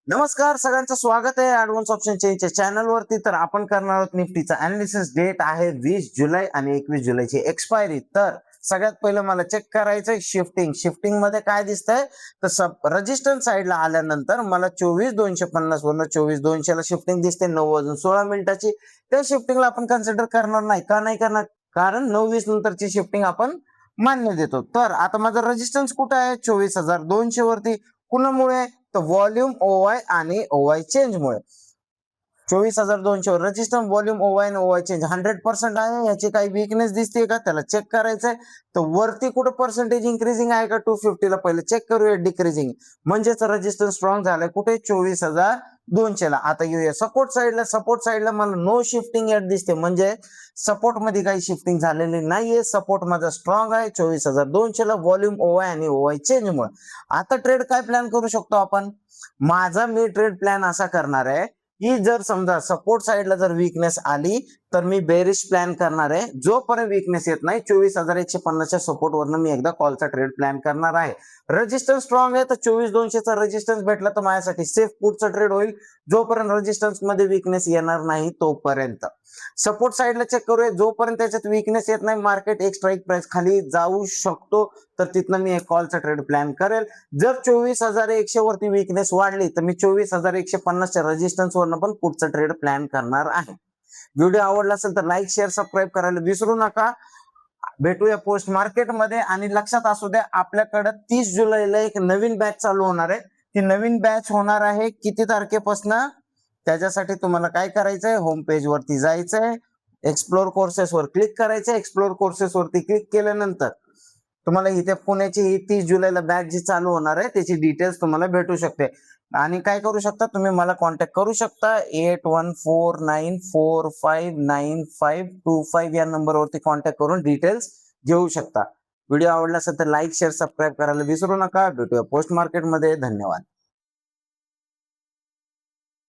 नमस्कार, सगळ्यांचं स्वागत आहे ऍडव्हान्स ऑप्शन चेंजच्या चॅनल वरती. तर आपण करणार आहोत निफ्टीचा अनालिसिस. डेट आहे 20 जुलै आणि 21 जुलैची एक्सपायरी. तर सगळ्यात पहिलं मला चेक करायचंय शिफ्टिंग मध्ये काय दिसतंय. तर रजिस्टन्स साईडला आल्यानंतर मला 24,250 वरून 24,200 ला शिफ्टिंग दिसते 9:16 त्या शिफ्टिंगला आपण कन्सिडर करणार नाही. का नाही करणार? कारण 9:20 नंतरची शिफ्टिंग आपण मान्य देतो. तर आता माझं रेजिस्टन्स कुठं आहे? 24,200 वरती. कुणामुळे? तर व्हॉल्यूम ओवाय आणि ओवाय चेंज मुळे. 24,200 रजिस्टर व्हॉल्यूम ओवाय आणि ओवाय चेंज 100% आहे. याची काही वीकनेस दिसते का? त्याला चेक करायचंय. तर वरती कुठं पर्सेंटेज इन्क्रीजिंग आहे का? 250 ला पहिले चेक करूया. डिक्रीजिंग म्हणजेच रजिस्टन्स स्ट्रॉंग झालाय. कुठे? 24,200 ला. आता येऊया सपोर्ट साईडला मला नो शिफ्टिंग एट दिसते, म्हणजे सपोर्ट मध्ये काही शिफ्टिंग झालेली नाहीये. सपोर्ट माझा स्ट्रॉंग आहे 24,200 ला व्हॉल्यूम ओवाय आणि ओवाय चेंज मुळे. आता ट्रेड काय प्लॅन करू शकतो आपण? मी ट्रेड प्लॅन असा करणार आहे की जर समजा सपोर्ट साईडला जर वीकनेस आली तर मी बेरिश प्लॅन करणार आहे. जोपर्यंत वीकनेस येत नाही 24,150च्या सपोर्ट वरनं मी एकदा कॉलचा ट्रेड प्लॅन करणार आहे. रेजिस्टन्स स्ट्रॉंग आहे तर 24,200चा रेजिस्टन्स भेटला तर माझ्यासाठी सेफ पुढचा ट्रेड होईल, जोपर्यंत रेजिस्टन्स मध्ये वीकनेस येणार नाही तोपर्यंत. सपोर्ट साईडला चेक करूया. जोपर्यंत त्याच्यात वीकनेस येत नाही मार्केट एक स्ट्राईक प्राइस खाली जाऊ शकतो, तर तिथनं मी एक कॉलचा ट्रेड प्लॅन करेल. जर 24,100 वरती वीकनेस वाढली तर मी 24,150च्या रेजिस्टन्स वरनं पण पुढचा ट्रेड प्लॅन करणार आहे. व्हिडिओ आवडला असेल तर लाईक शेअर सबस्क्राईब करायला विसरू नका. भेटूया पोस्ट मार्केटमध्ये. आणि लक्षात असू द्या, आपल्याकडे 30 जुलैला एक नवीन बॅच चालू होणार आहे. ती नवीन बॅच होणार आहे किती तारखेपासून? त्याच्यासाठी तुम्हाला काय करायचंय? होम पेज वरती जायचंय, एक्सप्लोर कोर्सेस वर क्लिक करायचंय. एक्सप्लोर कोर्सेस वरती क्लिक केल्यानंतर तुम्हाला इथे पुण्याची ही 30 जुलैला बॅच जी चालू होणार आहे त्याची डिटेल्स तुम्हाला भेटू शकते. आणि काय करू शकता, तुम्ही मला कॉन्टॅक्ट करू शकता. 8149459525 या नंबरवरती कॉन्टॅक्ट करून डिटेल्स घेऊ शकता. व्हिडिओ आवडला असेल तर लाईक शेअर सबस्क्राईब करायला विसरू नका. भेटूया पोस्ट मार्केटमध्ये. धन्यवाद.